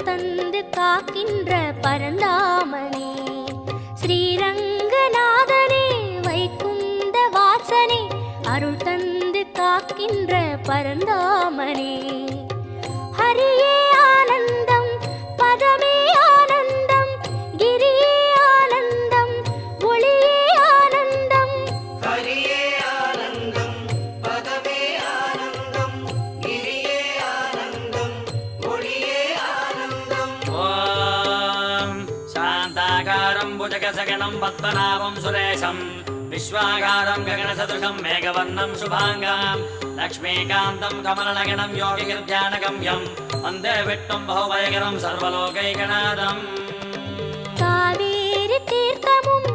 தந்து காக்கின்ற பரந்தாமனே ஸ்ரீரங்கநாதனே வைகுந்த வாசனே அருள் தந்து காக்கின்ற பரந்தாமனே ஹரியே ஆனந்தம் பதமே ஆனந்தம் கிரியே ஆனந்தம் ஒளியே ஆனந்தம் ஹரியே ஆனந்தம் பதமே ஆனந்தம் கிரியே ஆனந்தம் ஒளியே ஆனந்தம். ஓம் சாந்தாகாரம் புஜகசகனம் பத்மநாபம் சுரேஷம் விஸ்வாகாரம் ககனசதுஷம் மேகவர்ணம் சுபாங்கம் லக்ஷ்மீகாந்தம் கமலநகனம் யோகிகிர்த்யானகம்யம் வந்தே விட்டும் பகுவயகரம் சர்வலோகைகநாதம். காவேரி தீர்த்தமும்